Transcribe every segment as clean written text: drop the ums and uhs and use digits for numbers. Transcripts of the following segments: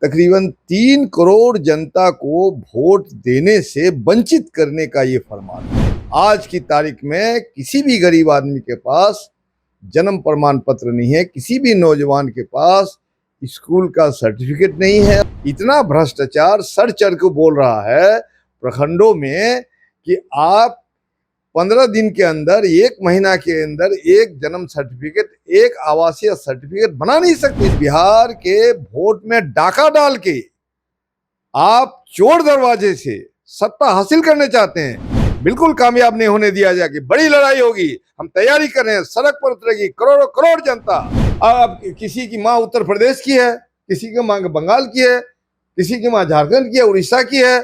तकरीबन 3 करोड़ जनता को वोट देने से वंचित करने का ये फरमान है। आज की तारीख में किसी भी गरीब आदमी के पास जन्म प्रमाण पत्र नहीं है, किसी भी नौजवान के पास स्कूल का सर्टिफिकेट नहीं है। इतना भ्रष्टाचार सर चढ़ के बोल रहा है प्रखंडों में कि आप 15 दिन के अंदर, 1 महीना के अंदर एक जन्म सर्टिफिकेट, एक आवासीय सर्टिफिकेट बना नहीं सकते। बिहार के वोट में डाका डाल के आप चोर दरवाजे से सत्ता हासिल करने चाहते हैं। बिल्कुल कामयाब नहीं होने दिया जाएगी। बड़ी लड़ाई होगी, हम तैयारी कर रहे हैं। सड़क पर उतरेगी करोड़ों करोड़ जनता। अब किसी की माँ उत्तर प्रदेश की है, किसी की माँ बंगाल की है, किसी की माँ झारखंड की है, उड़ीसा की है।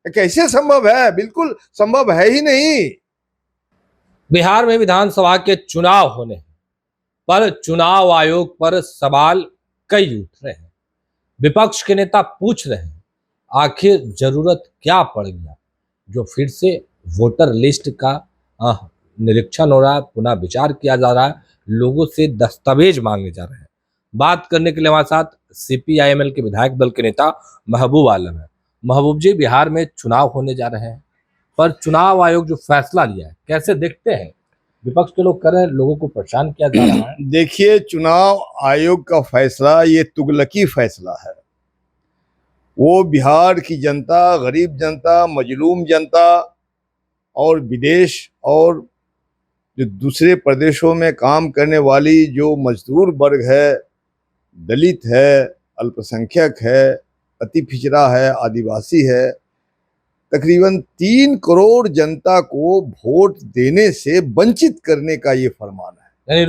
कैसे संभव है? बिल्कुल संभव है ही नहीं। बिहार में विधानसभा के चुनाव होने पर चुनाव आयोग पर सवाल कई उठ रहे हैं। विपक्ष के नेता पूछ रहे हैं, आखिर जरूरत क्या पड़ गया जो फिर से वोटर लिस्ट का निरीक्षण हो रहा है, पुनः विचार किया जा रहा है, लोगों से दस्तावेज मांगे जा रहे हैं। बात करने के लिए हमारे साथ CPIML के विधायक दल के नेता महबूब आलम है। महबूब जी, बिहार में चुनाव होने जा रहे हैं, पर चुनाव आयोग जो फैसला लिया है कैसे देखते हैं? विपक्ष के लोग कर रहे हैं, लोगों को परेशान किया जा रहा है। देखिए, चुनाव आयोग का फैसला ये तुगलकी फैसला है। वो बिहार की जनता, गरीब जनता, मजलूम जनता और विदेश और जो दूसरे प्रदेशों में काम करने वाली जो मजदूर वर्ग है, दलित है, अल्पसंख्यक है, अति पिछड़ा है, आदिवासी है, तकरीबन 3 करोड़ जनता को वोट देने से वंचित करने का ये फरमान है। यानी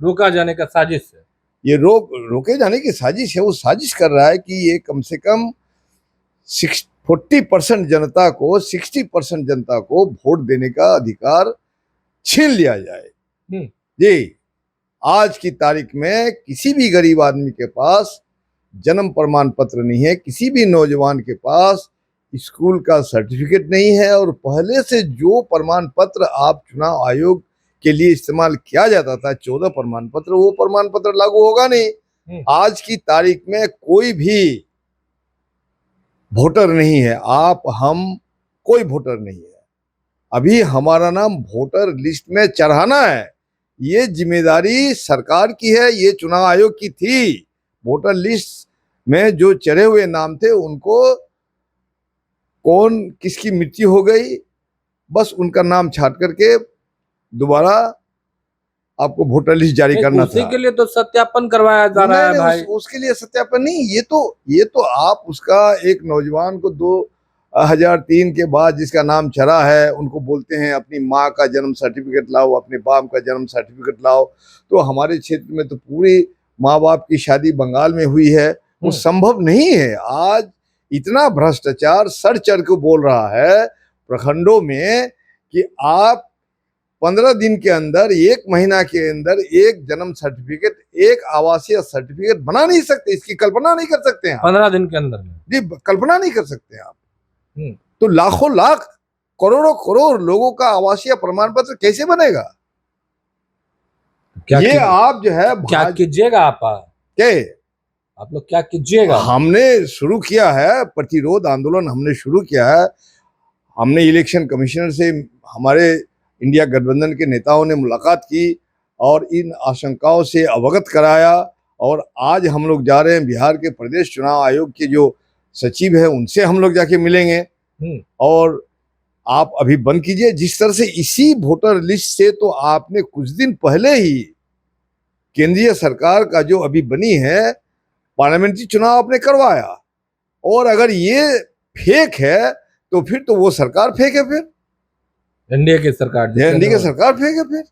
रोका जाने का साजिश है। ये रोके जाने की साजिश है। वो साजिश कर रहा है कि ये कम से कम 40% जनता को, 60% जनता को वोट देने का अधिकार छीन लिया जाए। जी, आज की तारीख में किसी भी गरीब आदमी के पास जन्म प्रमाण पत्र नहीं है, किसी भी नौजवान के पास स्कूल का सर्टिफिकेट नहीं है, और पहले से जो प्रमाण पत्र आप चुनाव आयोग के लिए इस्तेमाल किया जाता था, 14 प्रमाण पत्र, वो प्रमाण पत्र लागू होगा नहीं। आज की तारीख में कोई भी वोटर नहीं है, आप हम कोई वोटर नहीं है। अभी हमारा नाम वोटर लिस्ट में चढ़ाना है, ये जिम्मेदारी सरकार की है, ये चुनाव आयोग की थी। वोटर लिस्ट में जो चढ़े हुए नाम थे उनको कौन किसकी मृत्यु हो गई, बस उनका नाम छाट करके दोबारा आपको वोटर लिस्ट जारी करना था। उसी के लिए तो सत्यापन करवाया जा रहा है भाई। उसके लिए सत्यापन नहीं, ये तो आप उसका एक नौजवान को 2003 के बाद जिसका नाम चढ़ा है, उनको बोलते हैं अपनी माँ का जन्म सर्टिफिकेट लाओ, अपने बाप का जन्म सर्टिफिकेट लाओ। तो हमारे क्षेत्र में तो पूरी माँ बाप की शादी बंगाल में हुई है, वो संभव नहीं है। आज इतना भ्रष्टाचार सर चढ़ के बोल रहा है प्रखंडों में कि आप 15 दिन के अंदर, 1 महीना के अंदर एक जन्म सर्टिफिकेट, एक आवासीय सर्टिफिकेट बना नहीं सकते। इसकी कल्पना नहीं कर सकते हैं 15 दिन के अंदर जी, कल्पना नहीं कर सकते आप। तो लाखों लाख, करोड़ों करोड़ लोगों का आवासीय प्रमाण पत्र कैसे बनेगा? ये आप जो है क्या कीजिएगा? आप लोग क्या कीजिएगा? हमने शुरू किया है प्रतिरोध आंदोलन, हमने शुरू किया है। हमने इलेक्शन कमिश्नर से, हमारे इंडिया गठबंधन के नेताओं ने मुलाकात की और इन आशंकाओं से अवगत कराया, और आज हम लोग जा रहे हैं बिहार के प्रदेश चुनाव आयोग के जो सचिव है उनसे हम लोग जाके मिलेंगे। और आप अभी बंद कीजिए जिस तरह से इसी वोटर लिस्ट से, तो आपने कुछ दिन पहले ही केंद्रीय सरकार का जो अभी बनी है पार्लियामेंट्री चुनाव आपने करवाया, और अगर ये फेक है तो फिर तो वो सरकार फेक है। फिर एनडीए की सरकार फेक है। फिर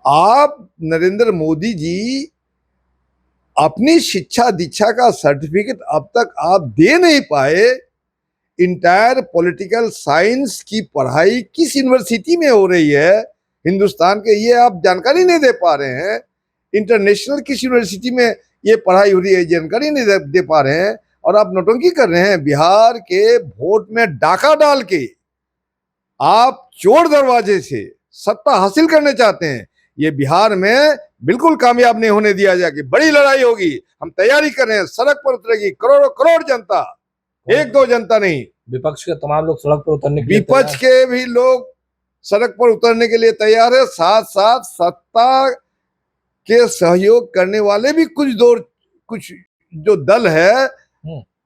आप नरेंद्र मोदी जी अपनी शिक्षा दीक्षा का सर्टिफिकेट अब तक आप दे नहीं पाए। इंटायर पॉलिटिकल साइंस की पढ़ाई किस यूनिवर्सिटी में हो रही है हिंदुस्तान के, ये आप जानकारी नहीं दे पा रहे हैं। इंटरनेशनल किस यूनिवर्सिटी में ये पढ़ाई हो रही है, जानकारी नहीं दे पा रहे हैं, और आप नौटंकी कर रहे हैं। बिहार के वोट में डाका डाल के आप चोर दरवाजे से सत्ता हासिल करने चाहते हैं। ये बिहार में बिल्कुल कामयाब नहीं होने दिया जाएगी। बड़ी लड़ाई होगी, हम तैयारी कर रहे हैं, सड़क पर उतरेगी करोड़ों करोड़ जनता, एक दो जनता नहीं। विपक्ष के तमाम लोग सड़क पर उतरने के लिए विपक्ष के भी लोग सड़क पर उतरने के लिए तैयार है, साथ साथ सत्ता के सहयोग करने वाले भी कुछ जो दल है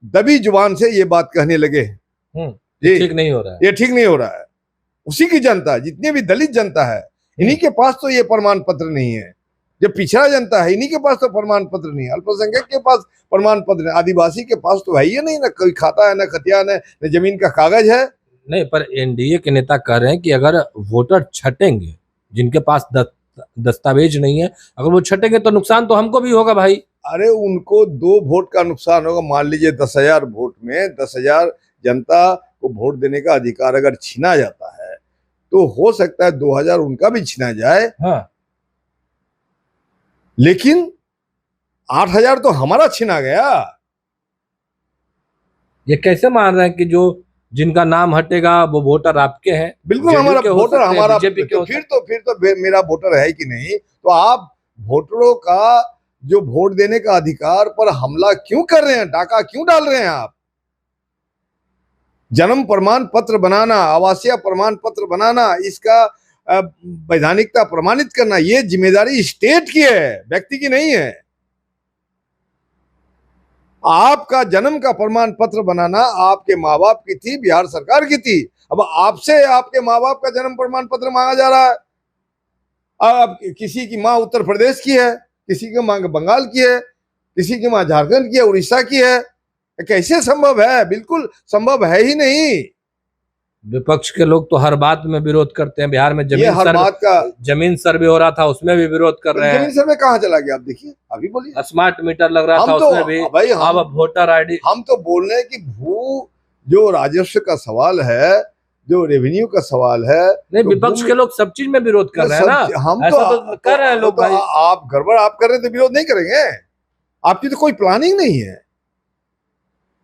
दबी जुबान से ये बात कहने लगे ये ठीक नहीं हो रहा है, ये ठीक नहीं हो रहा है। उसी की जनता, जितनी भी दलित जनता है, इन्हीं के पास तो ये प्रमाण पत्र नहीं है। जो पिछड़ा जनता है इन्हीं के पास तो प्रमाण पत्र नहीं है, अल्पसंख्यक के पास प्रमाण पत्र है, आदिवासी के पास तो है ही नहीं, ना कोई खाता है, ना खतियान है, ना जमीन का कागज है। नहीं, पर एनडीए के नेता कह रहे हैं कि अगर वोटर छटेंगे, जिनके पास दस्तावेज नहीं है, अगर वो छटेंगे तो नुकसान तो हमको भी होगा भाई। अरे उनको 2 वोट का नुकसान होगा। मान लीजिए 10,000 वोट में 10,000 जनता को वोट देने का अधिकार अगर छीना जाता है तो हो सकता है 2,000 उनका भी छीना जाए। हाँ। लेकिन 8,000 तो हमारा छीना गया। ये कैसे मान रहे हैं कि जो जिनका नाम हटेगा वो वोटर आपके हैं? बिल्कुल हमारा वोटर, हमारा बीजेपी के फिर तो मेरा वोटर है कि नहीं। तो आप वोटरों का जो वोट देने का अधिकार पर हमला क्यों कर रहे हैं, डाका क्यों डाल रहे हैं आप? जन्म प्रमाण पत्र बनाना, आवासीय प्रमाण पत्र बनाना, इसका वैधानिकता प्रमाणित करना, ये जिम्मेदारी स्टेट की है, व्यक्ति की नहीं है। आपका जन्म का प्रमाण पत्र बनाना आपके माँ बाप की थी, बिहार सरकार की थी। अब आपसे आपके माँ बाप का जन्म प्रमाण पत्र मांगा जा रहा है। अब किसी की माँ उत्तर प्रदेश की है, किसी की माँ बंगाल की है, किसी की माँ झारखंड की है, उड़ीसा की है। कैसे संभव है? बिल्कुल संभव है ही नहीं। विपक्ष के लोग तो हर बात में विरोध करते हैं। बिहार में जमीन सर्वे हो रहा था, उसमें भी विरोध कर रहे हैं। जमीन सर्वे कहाँ चला गया? आप देखिए, अभी बोलिए। स्मार्ट मीटर लग रहा था, उसमें भी भाई अब वोटर आईडी। हम तो बोल रहे हैं कि जो राजस्व का सवाल है, जो रेवेन्यू का सवाल है, नहीं, विपक्ष के लोग सब चीज में विरोध कर रहे हैं ना। हम ऐसा तो कर रहे हैं लोग भाई। आप गड़बड़ आप कर रहे हैं तो विरोध नहीं करेंगे। आपकी तो कोई प्लानिंग नहीं है।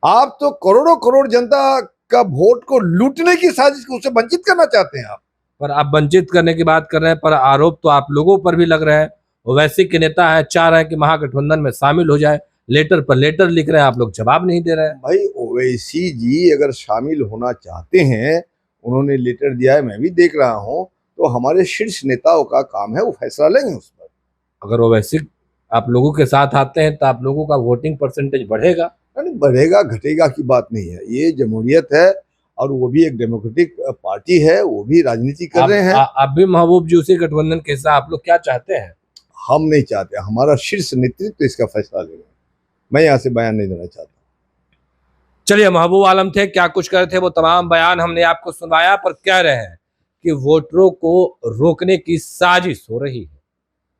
आप तो करोड़ों करोड़ जनता का वोट को लूटने की साजिश को उससे वंचित करना चाहते हैं आप। पर आप वंचित करने की बात कर रहे हैं, पर आरोप तो आप लोगों पर भी लग रहे हैं। ओवैसी के नेता है, चाह रहे हैं कि महागठबंधन में शामिल हो जाए, लेटर पर लेटर लिख रहे हैं, आप लोग जवाब नहीं दे रहे हैं। भाई ओवैसी जी अगर शामिल होना चाहते हैं, उन्होंने लेटर दिया है, मैं भी देख रहा हूं, तो हमारे शीर्ष नेताओं का काम है, वो फैसला लेंगे उस पर। अगर ओवैसी आप लोगों के साथ आते हैं तो आप लोगों का वोटिंग परसेंटेज बढ़ेगा। नहीं, बढ़ेगा घटेगा की बात नहीं है। ये जमहूरियत है और वो भी एक डेमोक्रेटिक पार्टी है, वो भी राजनीति कर रहे हैं। आप भी महबूब जी उसी गठबंधन के हिस्सा, आप लोग क्या चाहते हैं? हम नहीं चाहते, हमारा शीर्ष नेतृत्व इसका फैसला लेगा। मैं यहाँ से बयान नहीं देना चाहता। चलिए, महबूब आलम थे, क्या कुछ कर रहे थे वो तमाम बयान हमने आपको सुनाया, पर कह रहे हैं कि वोटरों को रोकने की साजिश हो रही है।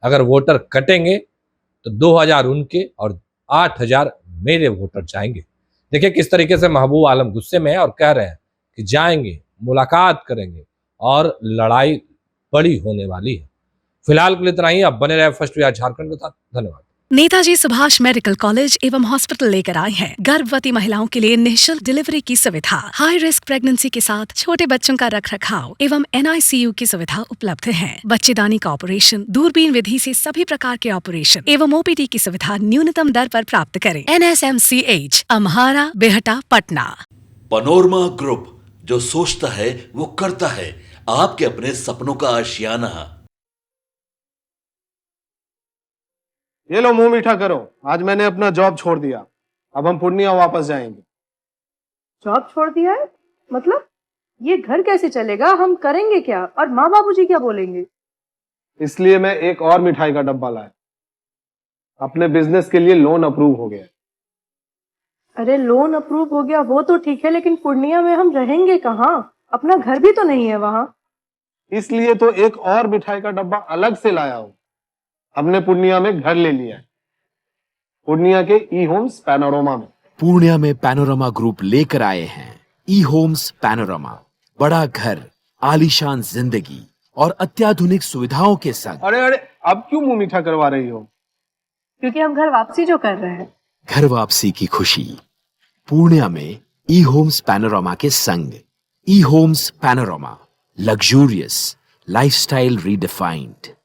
अगर वोटर कटेंगे तो 2,000 उनके और 8,000 मेरे वोटर जाएंगे। देखिए किस तरीके से महबूब आलम गुस्से में है और कह रहे हैं कि जाएंगे, मुलाकात करेंगे और लड़ाई बड़ी होने वाली है। फिलहाल के लिए इतना ही। अब बने रहे फर्स्ट वीआर झारखंड के साथ। धन्यवाद। नेताजी सुभाष मेडिकल कॉलेज एवं हॉस्पिटल लेकर आए हैं गर्भवती महिलाओं के लिए निःशुल्क डिलीवरी की सुविधा। हाई रिस्क प्रेगनेंसी के साथ छोटे बच्चों का रखरखाव एवं NICU की सुविधा उपलब्ध है। बच्चेदानी का ऑपरेशन, दूरबीन विधि से सभी प्रकार के ऑपरेशन एवं OPD की सुविधा न्यूनतम दर पर प्राप्त करें। NSMCH, अम्हारा, बेहटा, पटना। पनोरमा ग्रुप, जो सोचता है वो करता है। आपके अपने सपनों का आशियाना। ये लो, मुंह मीठा करो। आज मैंने अपना जॉब छोड़ दिया, अब हम पूर्णिया वापस जाएंगे। जॉब छोड़ दिया है? मतलब ये घर कैसे चलेगा? हम करेंगे क्या? और माँ बाबूजी क्या बोलेंगे? इसलिए मैं एक और मिठाई का डब्बा लाया। अपने बिजनेस के लिए लोन अप्रूव हो गया। अरे लोन अप्रूव हो गया वो तो ठीक है, लेकिन पूर्णिया में हम रहेंगे कहाँ? अपना घर भी तो नहीं है वहाँ। इसलिए तो एक और मिठाई का डब्बा अलग से लाया हूँ। हमने पूर्णिया में घर ले लिया है, पूर्णिया के E-Homes पैनोरमा में। पूर्णिया में पैनोरमा ग्रुप लेकर आए हैं E-Homes पैनोरमा। बड़ा घर, आलीशान जिंदगी और अत्याधुनिक सुविधाओं के संग। अरे अब क्यों मुंह मीठा करवा रही हो? क्योंकि हम घर वापसी जो कर रहे हैं। घर वापसी की खुशी पूर्णिया में E-Homes पैनोरमा के संग। E-Homes panorama, luxurious lifestyle redefined.